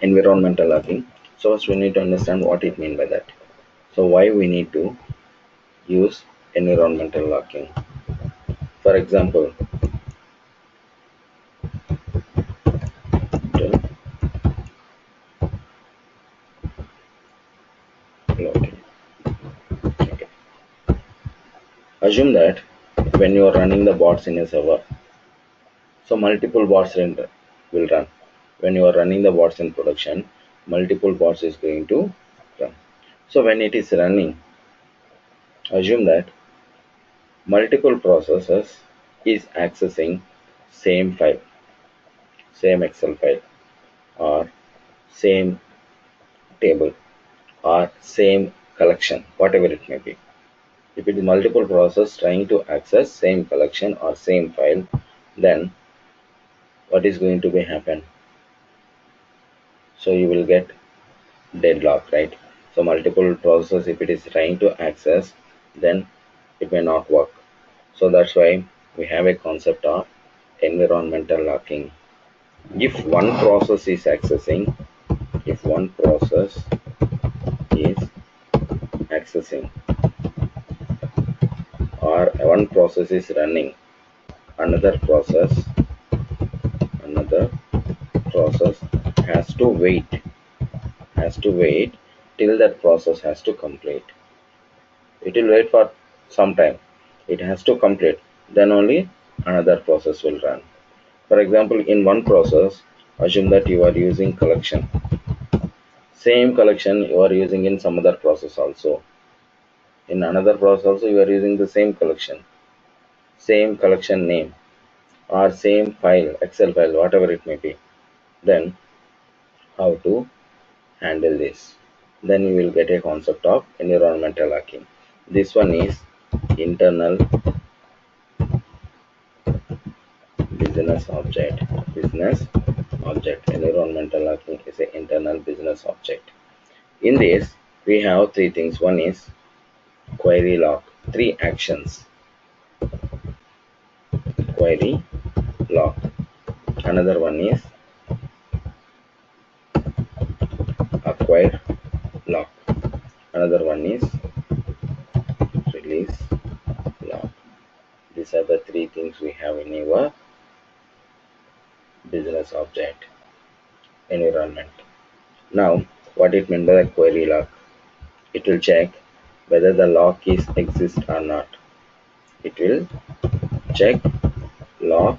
environmental locking. So first we need to understand what it means by that. So why we need to use environmental locking. For example, okay. Okay. Assume that when you are running the bots in a server, so multiple bots will run. When you are running the bots in production, multiple bots is going to run. So when it is running, assume that multiple processes is accessing same file, same Excel file, or same table, or same collection, whatever it may be. If it is multiple process trying to access same collection or same file, then what is going to be happen? So you will get deadlock, right? So multiple process, if it is trying to access, then it may not work. So that's why we have a concept of environmental locking. If one process is accessing, if one process is accessing, or one process is running, another process has to wait till that process has to complete. It will wait for some time. It has to complete. Then only another process will run. For example, in one process, assume that you are using collection. Same collection you are using in some other process also. In another process also you are using the same collection name, or same file, Excel file, whatever it may be. Then how to handle this? Then you will get a concept of environmental locking. This one is internal business object. Environmental locking is an internal business object. In this we have three things. One is query lock, three actions. Query lock. Another one is acquire lock. Another one is release lock. These are the three things we have in our business object environment. Now, what it means by the query lock? It will check whether the lock is exist or not. It will check lock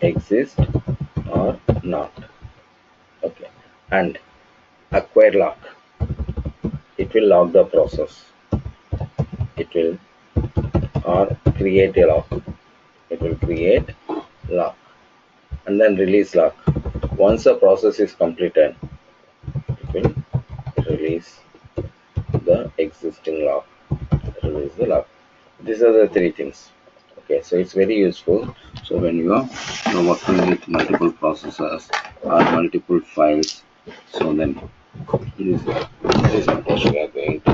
exist or not. Okay. And acquire lock. It will lock the process. It will or create a lock. It will create lock. And then release lock. Once the process is completed, it will release the existing lock. Release the lock. These are the three things. Okay, so it's very useful. So when you are working with multiple processors or multiple files, so then this is what we are going to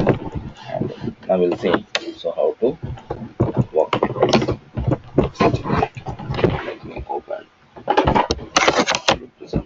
handle. Now we'll see so how to work with this. Let me open Prism.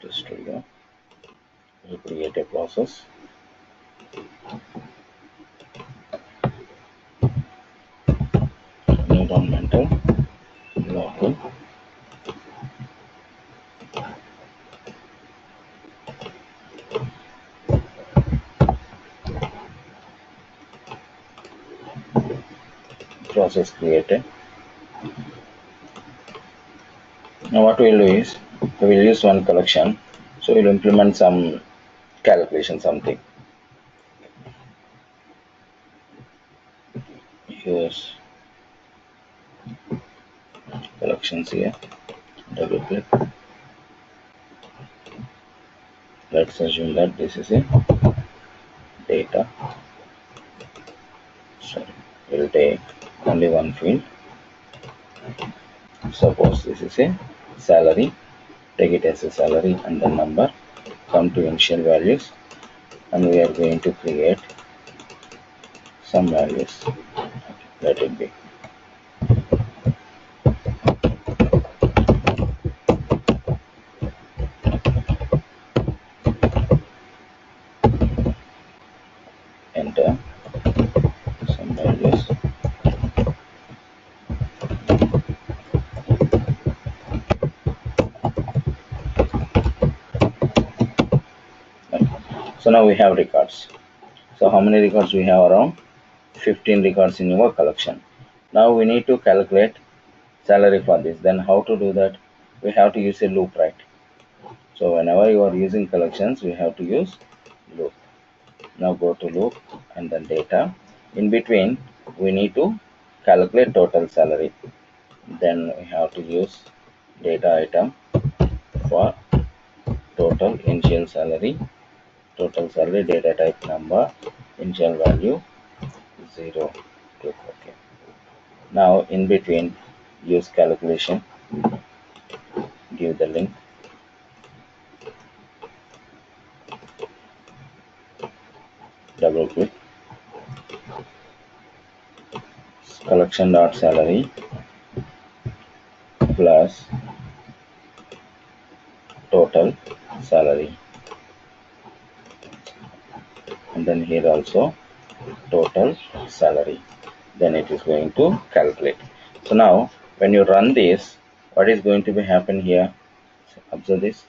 Just to create a process. Environmental locking. Process created. Now what we'll do is we will use one collection. So we'll implement some calculation, something. Use collections here. Double click. Let's assume that this is a data. So we'll take only one field. Suppose this is a salary. Take it as a salary and the number. Come to initial values, and we are going to create some values. Let it be. Enter some values. Okay. So now we have records. So how many records we have? Around 15 records in your collection. Now we need to calculate salary for this. Then how to do that? We have to use a loop, right? So whenever you are using collections, we have to use loop. Now go to loop and then data. In between, we need to calculate total salary. Then we have to use data item for total initial salary, data type number, initial value 0. Click OK. Now in between, use calculation, give the link, double click, collection.salary plus total salary, and then here also total salary. Then it is going to calculate. So now when you run this, what is going to be happen here? So observe this.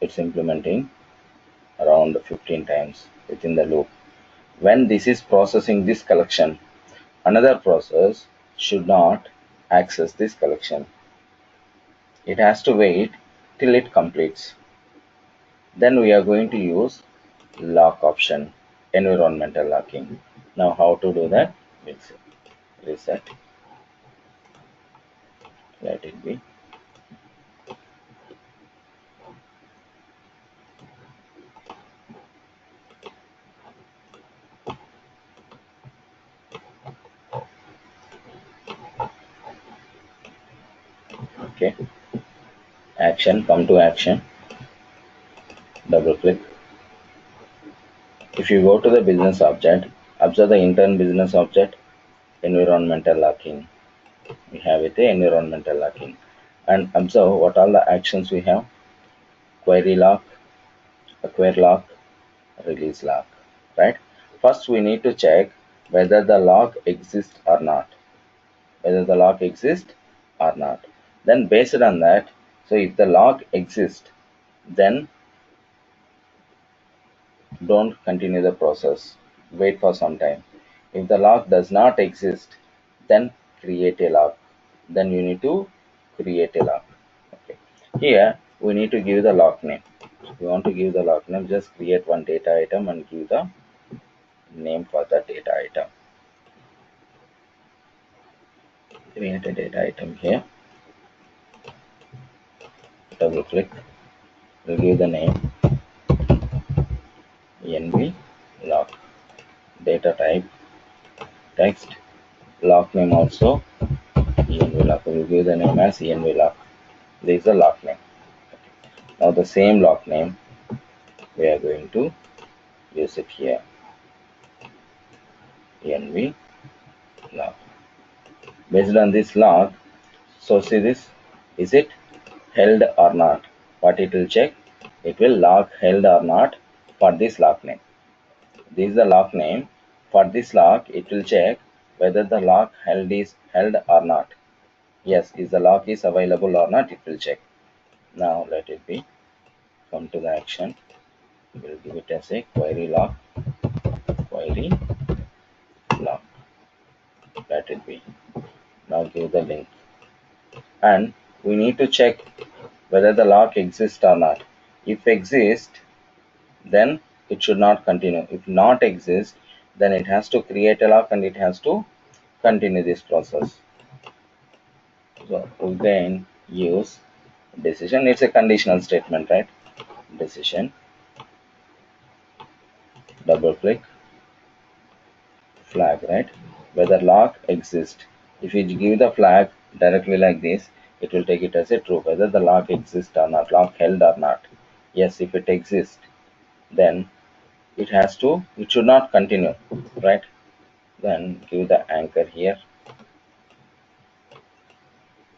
It's implementing around 15 times within the loop. When this is processing this collection, another process should not access this collection. It has to wait till it completes. Then we are going to use lock option, environmental locking. Now how to do that? We'll see. Reset. Let it be. Okay. Action, come to action. Double click. If you go to the business object, observe the intern business object, environmental locking. We have it, environmental locking. And observe what all the actions we have. Query lock, acquire lock, release lock. Right? First we need to check whether the lock exists or not. Whether the lock exists or not. Then based on that, so if the lock exists, then don't continue the process. Wait for some time. If the lock does not exist, then create a lock. Then you need to create a lock. Okay. Here we need to give the lock name. If you want to give the lock name, just create one data item and give the name for the data item. Create a data item here. Double click. We'll give the name env lock. Data type text. Lock name also env lock. We'll give the name as env lock. This is the lock name. Now the same lock name we are going to use it here. Env lock. Based on this lock, so see this, is it held or not? What it will check? It will lock held or not for this lock name. This is the lock name. For this lock, it will check whether the lock held is held or not. Yes, is the lock is available or not, it will check. Now let it be. Come to the action. We'll give it as a query lock. Query lock. Let it be. Now give the link. And we need to check whether the lock exists or not. If exists, then it should not continue. If not exist, then it has to create a lock and it has to continue this process. So we then use decision. It's a conditional statement, right? Decision, double click, flag, right? Whether lock exists. If you give the flag directly like this, it will take it as a true, whether the lock exists or not, lock held or not. Yes, if it exists, then it should not continue, right? Then give the anchor here.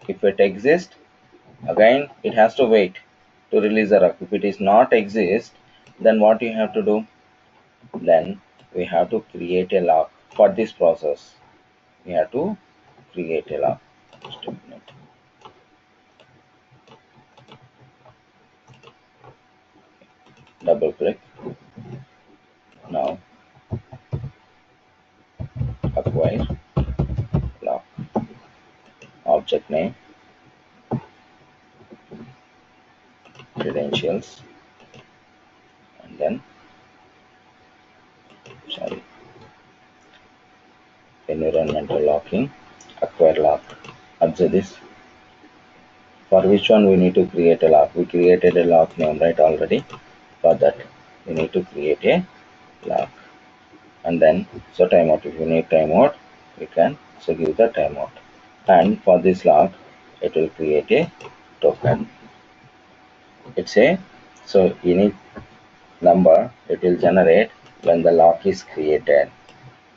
If it exists, again it has to wait to release the lock. If it is not exist, then what you have to do? Then we have to create a lock for this process. We have to create a lock. Just a minute. Double click. Now acquire lock. Object name, credentials, and then sorry, environmental locking, acquire lock. Observe this. For which one we need to create a lock? We created a lock name, right, already. For that, we need to create a lock. And then, so timeout. If you need timeout, we can so give the timeout. And for this lock, it will create a token. It's a so unique number it will generate when the lock is created.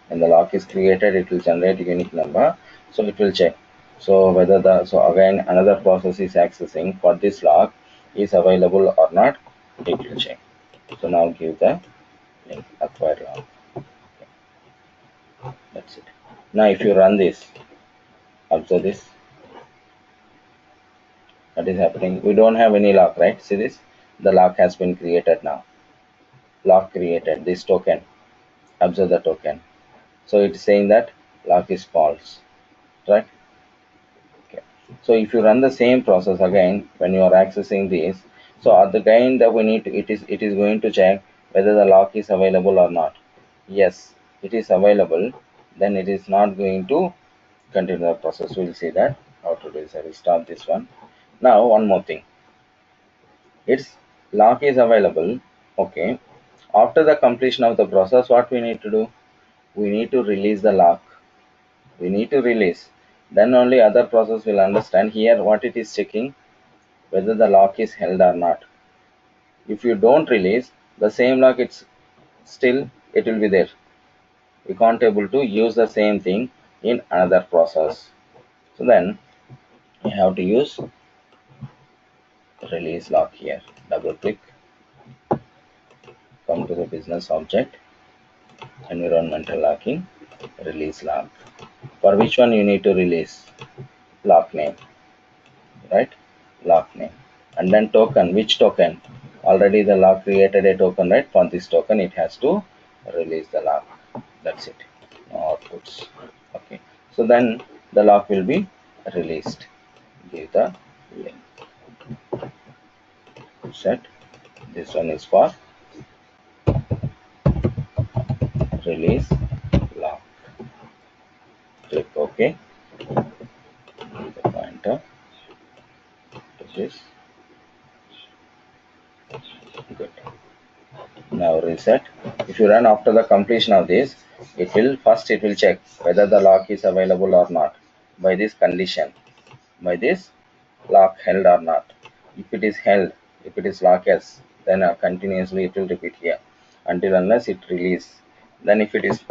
When the lock is created, it will generate a unique number. So it will check. So whether so again another process is accessing for this lock is available or not, it will check. So now give the link acquire lock. Okay. That's it. Now if you run this, observe this. What is happening? We don't have any lock, right? See this? The lock has been created now. Lock created this token. Observe the token. So it's saying that lock is false, right? Okay. So if you run the same process again when you are accessing this, so at the again that we need to, it is going to check whether the lock is available or not. Yes, it is available. Then it is not going to continue the process. We'll see that how to do this. I will stop this one. Now one more thing. Its lock is available. Okay. After the completion of the process, what we need to do? We need to release the lock. We need to release. Then only other process will understand here what it is checking, whether the lock is held or not. If you don't release the same lock, it's still it will be there. We can't able to use the same thing in another process. So then you have to use release lock here. Double click, come to the business object, environmental locking, release lock. For which one you need to release? Lock name, right? Lock name. And then token. Which token? Already the lock created a token, right? For this token, it has to release the lock. That's it. No outputs. Okay. So then the lock will be released. Give the link. Set. This one is for release lock. Click OK. Give the pointer to this. Good. Now reset. If you run after the completion of this, it will check whether the lock is available or not by this condition, by this lock held or not. If it is held, if it is lock yes, then continuously it will repeat here until unless it release. Then if it is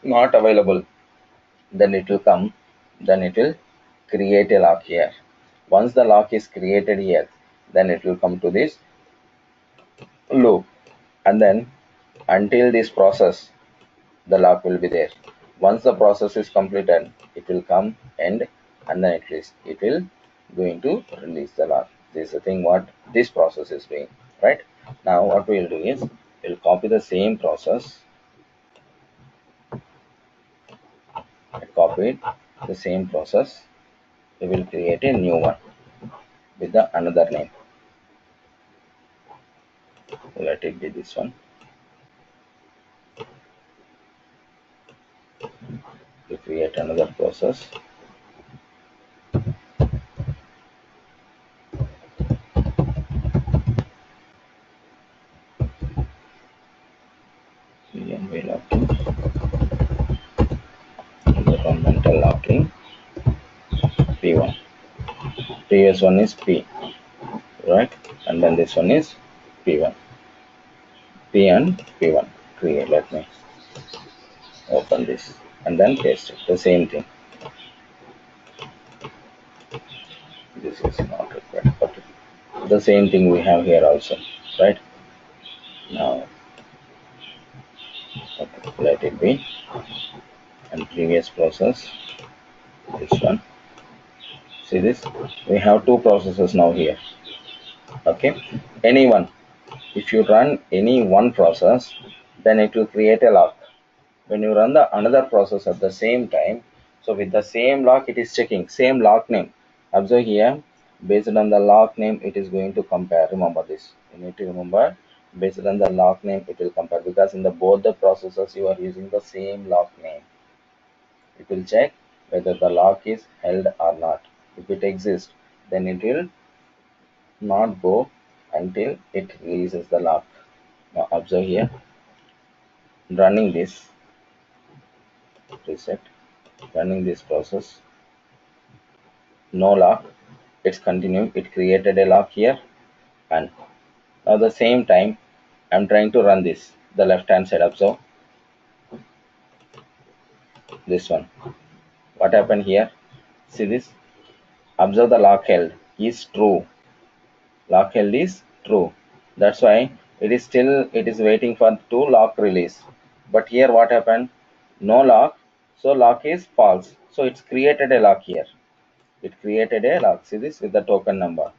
not available, then it will come, then it will create a lock here. Once the lock is created here, then it will come to this loop, and then until this process the lock will be there. Once the process is completed, it will come end, and then it will going to release the lock. This is the thing what this process is doing, right? Now what we will do is we'll copy the same process. I copied the same process. We will create a new one with the another name. Let it be this one. create another process. CMV locking, environmental locking, P1. Previous one is P, right? And then this one is P1. P and P1. Create. Let me open this and then paste it. The same thing. This is not required, but the same thing we have here also, right? Now, okay, let it be. And previous process, this one. See this? We have two processes now here. Okay, any one. If you run any one process, then it will create a lock. When you run the another process at the same time, so with the same lock, it is checking same lock name. Observe here, based on the lock name, it is going to compare. Remember this. You need to remember, based on the lock name, it will compare, because in the both the processes you are using the same lock name. It will check whether the lock is held or not. If it exists, then it will not go until it releases the lock. Now observe here, running this reset, running this process, no lock, it's continuing, it created a lock here. And now the same time I'm trying to run this, the left hand side. Observe this one, what happened here? See this, observe the lock held is true, lock held is true. That's why it is still, it is waiting for to lock release. But here what happened? No lock, so lock is false, so it's created a lock here. It created a lock. See this, with the token number.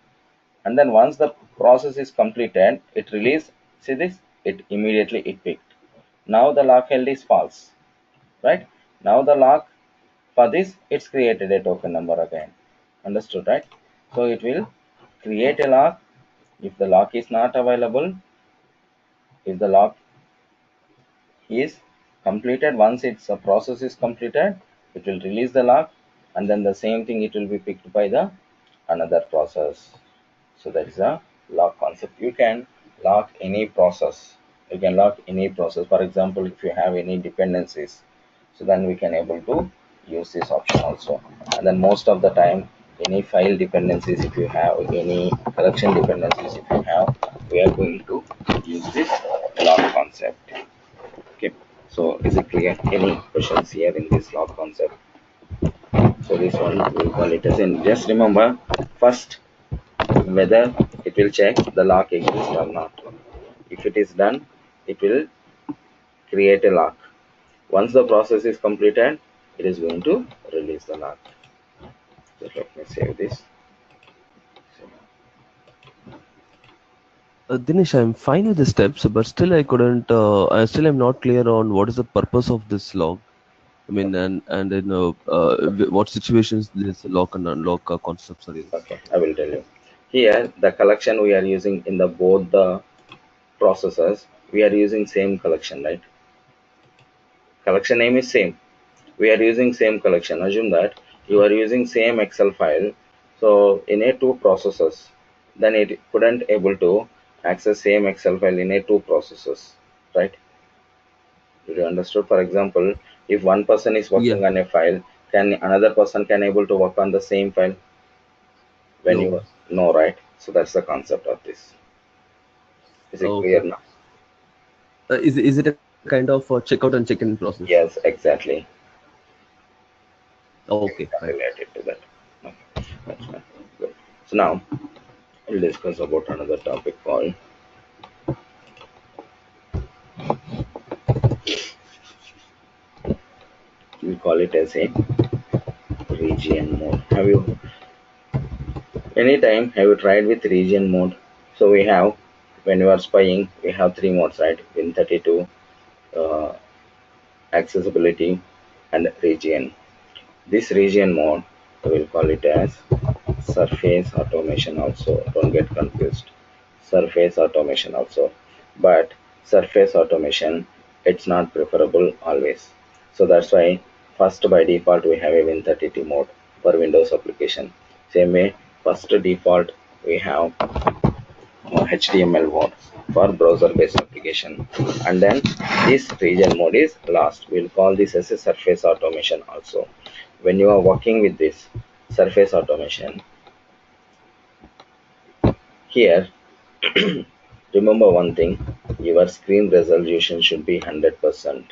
And then once the process is completed, it released. See this, it immediately it picked. Now the lock held is false, right? Now the lock, for this it's created a token number again. Understood, right? So it will create a lock. If the lock is not available, if the lock is completed, once its process is completed, it will release the lock, and then the same thing, it will be picked by the another process. So that is a lock concept. You can lock any process. You can lock any process. For example, if you have any dependencies, so then we can able to use this option also. And then most of the time, any file dependencies, if you have any collection dependencies, if you have, we are going to use this lock concept. Okay, so is it clear? Any questions here in this lock concept? So this one we'll call it as in, just remember first whether it will check the lock exists or not. If it is done, it will create a lock. Once the process is completed, it is going to release the lock. Just let me save this. Dinesh, I'm fine with the steps, but still I couldn't. I still am not clear on what is the purpose of this log. I mean, and in what situations this lock and unlock concepts are used. Okay, I will tell you. Here, the collection we are using in the both the processes, we are using same collection, right? Collection name is same. We are using same collection. Assume that you are using same Excel file. So in a two processes, then it couldn't able to access same Excel file in a two processes, right? Did you understood? For example, if one person is Yeah. working on a file, can another person can able to work on the same file? When No. you know, right? So that's the concept of this. Is it clear Okay. now? Is it a kind of checkout and check-in process? Yes, exactly. Okay, fine. Related to that. Okay, that's fine. Good. So now we'll discuss about another topic called, we call it as a region mode. Have you anytime have you tried with region mode? So we have, when you are spying, we have three modes, right? Win32, uh, accessibility, and region. This region mode, we will call it as surface automation also. Don't get confused. Surface automation also. But surface automation, it's not preferable always. So that's why First, by default, we have a Win32 mode for Windows application. Same way, first default we have HTML mode for browser-based application, and then this region mode is last. We'll call this as a surface automation also. When you are working with this surface automation, here remember one thing: your screen resolution should be 100%,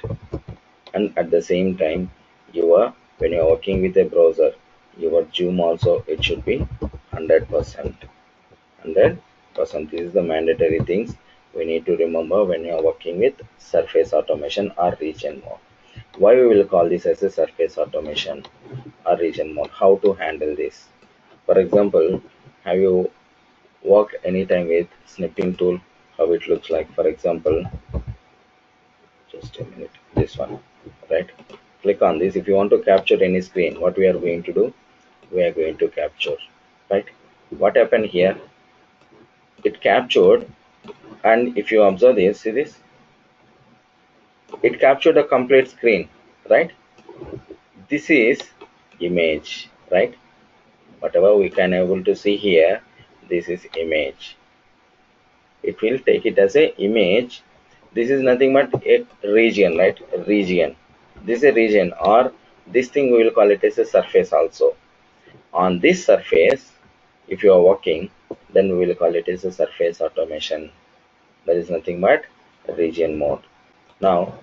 and at the same time, when you are working with a browser, your zoom also it should be 100%. 100%. This is the mandatory things we need to remember when you are working with surface automation or region mode. Why we will call this as a surface automation or region mode? How to handle this? For example, have you worked anytime with snipping tool? How it looks like? For example, just a minute. This one, right? Click on this. If you want to capture any screen, what we are going to do? We are going to capture, right? What happened here? It captured, and if you observe this, see this, it captured a complete screen, right? This is image, right? Whatever we can able to see here, this is image. It will take it as a image. This is nothing but a region, right? Region. This is a region, or this thing we will call it as a surface also. On this surface, if you are working, then we will call it as a surface automation. That is nothing but region mode. Now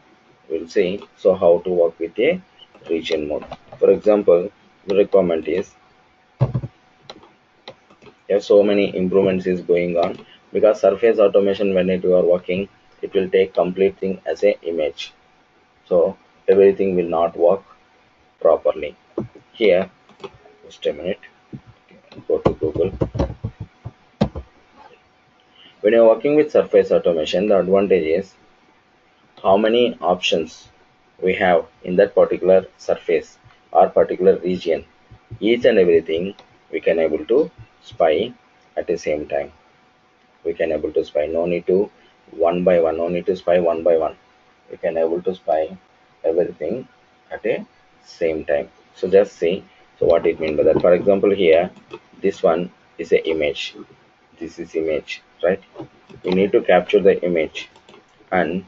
we'll see so how to work with a region mode. For example, the requirement is there so many improvements is going on, because surface automation, when you are working, it will take complete thing as a image, so everything will not work properly. Here, just a minute, go to Google. When you're working with surface automation, the advantage is how many options we have in that particular surface or particular region. Each and everything we can able to spy at the same time. We can able to spy, no need to one by one, no need to spy one by one. We can able to spy everything at a same time. So just see so what it means by that. For example, here this one is a image, this is image, right? We need to capture the image, and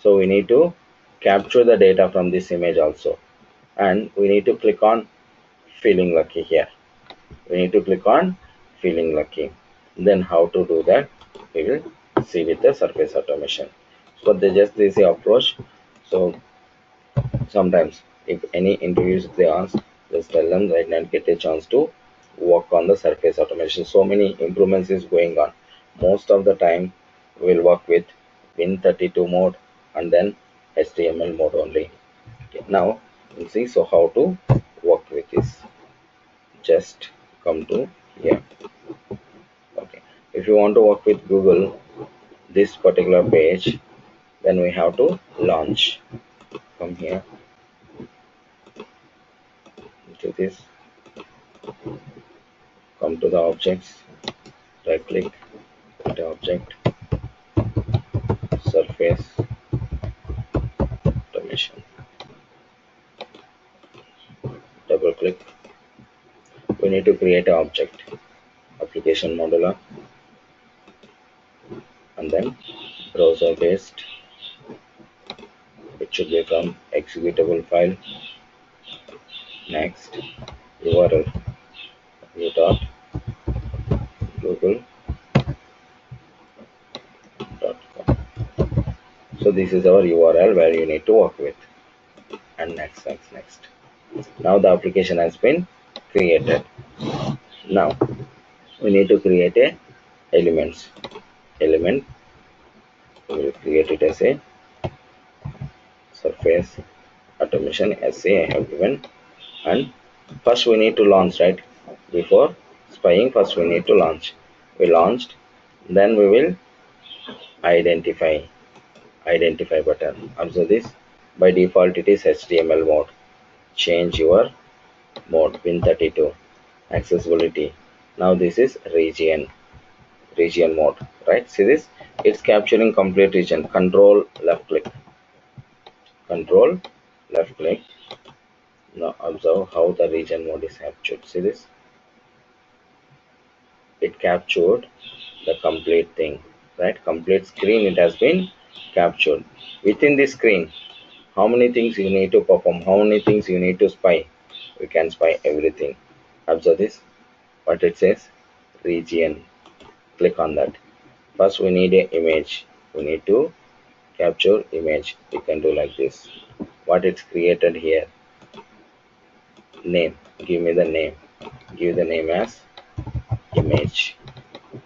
so we need to capture the data from this image also, and we need to click on feeling lucky. Here we need to click on feeling lucky. Then how to do that, we will see with the surface automation. So they just this approach. So sometimes if any interviews they ask, just tell them right now, get a chance to work on the surface automation. So many improvements is going on. Most of the time we'll work with Win32 mode and then HTML mode only. Okay, now we'll see so how to work with this. Just come to here. Okay, if you want to work with Google, this particular page, then we have to launch. Come here to this, come to the objects, right click the object, surface automation, double click. We need to create an object, application modular, and then browser based. It should become executable file. Next, URL u.google.com. So this is our URL where you need to work with. And next. Now the application has been created. Now we need to create a elements. Element, we will create it as a surface automation SA I have given, and first we need to launch, right? Before spying, first we need to launch. We launched, then we will identify button. Observe this, by default it is HTML mode. Change your mode, Win32. Accessibility, now this is region mode, right? See this, it's capturing complete region. Control left click, Now observe how the region mode is captured. See this? It captured the complete thing, right? Complete screen it has been captured. Within the screen, how many things you need to perform, how many things you need to spy. We can spy everything. Observe this, what it says, region. Click on that. First we need an image. We need to capture image. We can do like this. What it's created here, name. Give me the name. Give the name as image.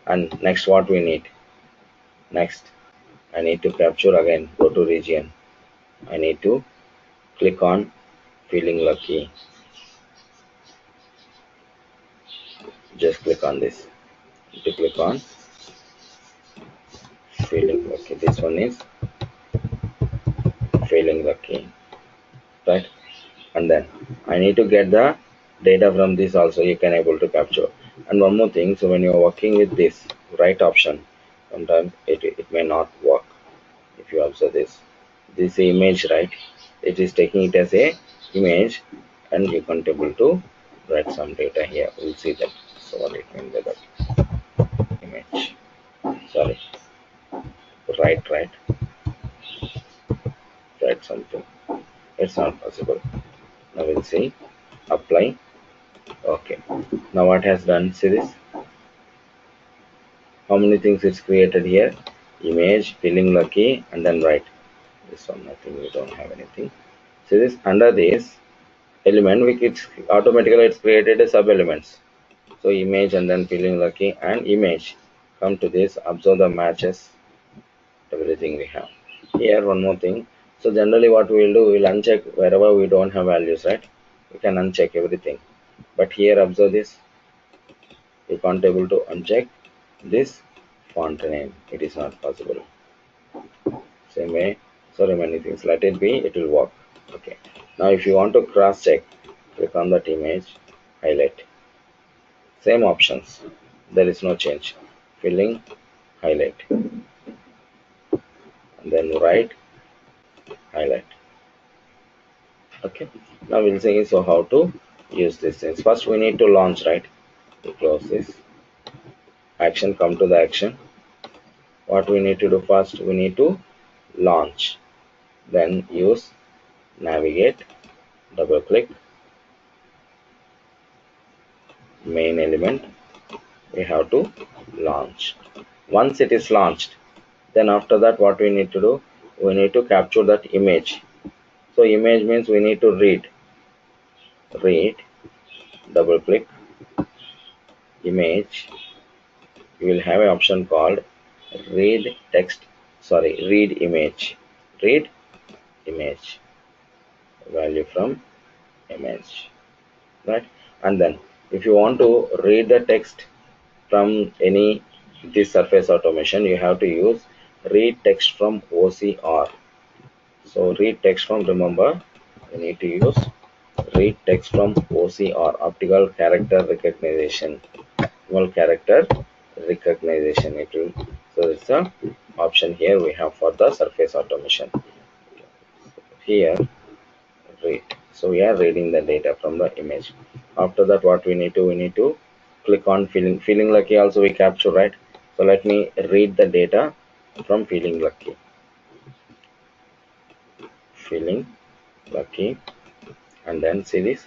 And next what we need, next I need to capture again. Go to region. I need to click on feeling lucky. Just click on this. To click on feeling lucky. This one is feeling lucky, right? And then I need to get the data from this also. You can able to capture. And one more thing. So when you are working with this right option, sometimes it may not work. If you observe this image, right? It is taking it as a image, and you can't able to write some data here. We'll see that. So what it means by that image. Sorry, write something. It's not possible. Now we'll see. Apply. Okay. Now what has done? See this? How many things it's created here? Image, feeling lucky, and then write. This one nothing. We don't have anything. See this? Under this element, which it's automatically it's created a sub elements. So image and then feeling lucky and image. Come to this, observe the matches, everything we have. Here one more thing. So generally what we will do, we will uncheck wherever we don't have values, right? We can uncheck everything. But here observe this, we can't able to uncheck this font name. It is not possible. Same way, so remaining things, let it be, it will work. Okay. Now if you want to cross check, click on that image, highlight. Same options. There is no change. Filling, highlight. And then write, highlight. Okay. Now we'll see so how to use these things. First we need to launch, right? We close this. Action, come to the action. What we need to do first, we need to launch. Then use navigate, double click, main element. We have to launch. Once it is launched, then after that what we need to do, we need to capture that image. So image means we need to read, double click, image. You will have an option called read text, read image, read image, value from image, right? And then if you want to read the text from any this surface automation, you have to use read text from OCR. So read text from, remember, you need to use read text from OCR, optical character recognition. Character recognition. It will, so it's a option here we have for the surface automation. Here read. So we are reading the data from the image. After that, what we need to click on feeling lucky. Also we capture, right? So let me read the data from feeling lucky. Feeling lucky, and then see this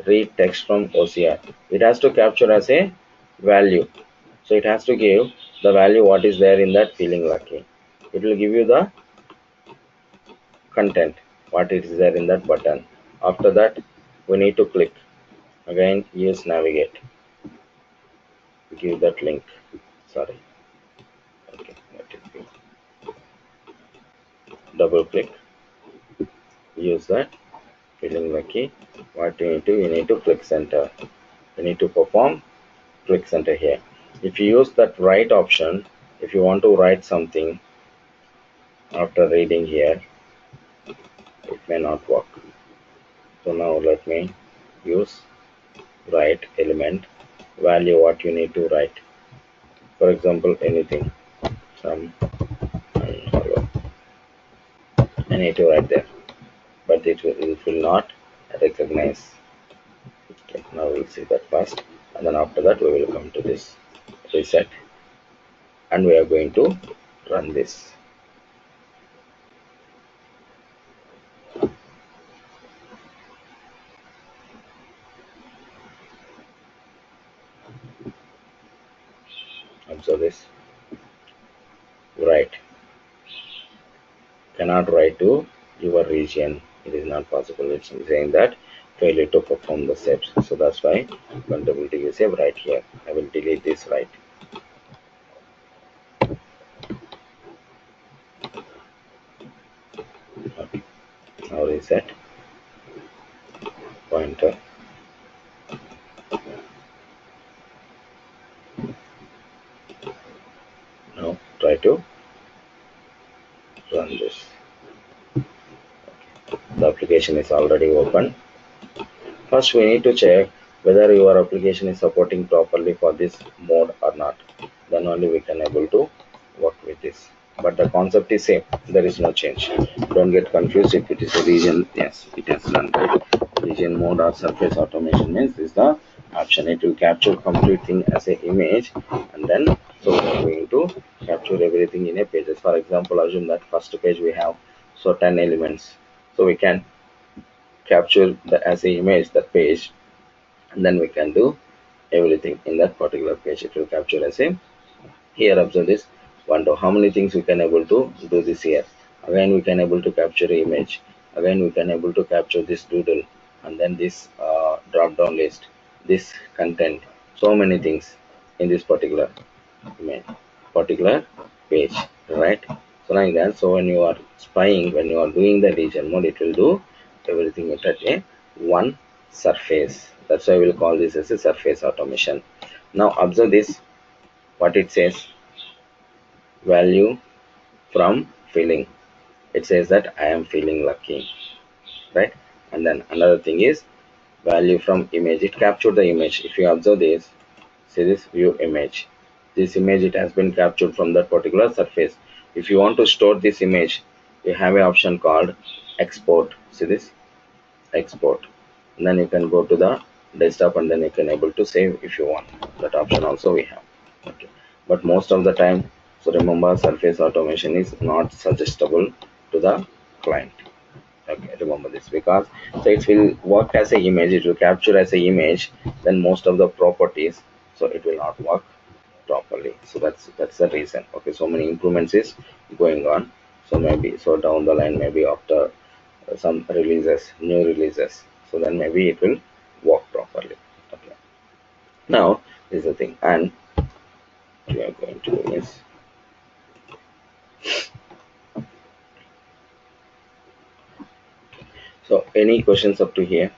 read text from OCR. It has to capture as a value. So it has to give the value what is there in that feeling lucky. It will give you the content, what is there in that button. After that, we need to click. Again, use navigate. Give that link. Sorry. Okay, let it be. Double click. Use that. Feeling lucky. What you need to click center. You need to perform click center here. If you use that right option, if you want to write something after reading here, it may not work. So now let me use write element value, what you need to write. For example, anything, some hello. I need to write there, but it will not recognize. Okay, now we'll see that first, and then after that we will come to this reset, and we are going to run this. Observe this. Right. Cannot write to your region. It is not possible. It's saying that failure to perform the steps. So that's why vulnerability is saved right here. I will delete this right. Okay. Now reset pointer. Now try to run this. The application is already open. First, we need to check whether your application is supporting properly for this mode or not. Then only we can able to work with this. But the concept is same. There is no change. Don't get confused if it is a region. Yes, it has done. Region mode or surface automation means is the option. It will capture complete thing as an image, and then so we are going to capture everything in a pages. For example, assume that first page we have so 10 elements. So we can capture the as a image that page, and then we can do everything in that particular page. It will capture as a here. Observe this window, how many things we can able to do this here. Again we can able to capture image, again we can able to capture this doodle, and then this drop down list, this content, so many things in this particular image, particular page, right? So like that. So when you are spying, when you are doing the region mode, it will do everything at a one surface. That's why we'll call this as a surface automation. Now observe this, what it says, value from feeling. It says that I am feeling lucky, right? And then another thing is value from image. It captured the image. If you observe this, see this view image. This image, it has been captured from that particular surface. If you want to store this image, you have an option called export. See this, export. And then you can go to the desktop, and then you can able to save if you want. That option also we have. Okay. But most of the time, so remember, surface automation is not suggestible to the client. Okay, remember this, because so it will work as a image, it will capture as a image, then most of the properties, so it will not work properly. So that's the reason. Okay, so many improvements is going on. So maybe so down the line, maybe after some releases, new releases, so then maybe it will work properly. Okay, now this is the thing, and we are going to do is, so any questions up to here?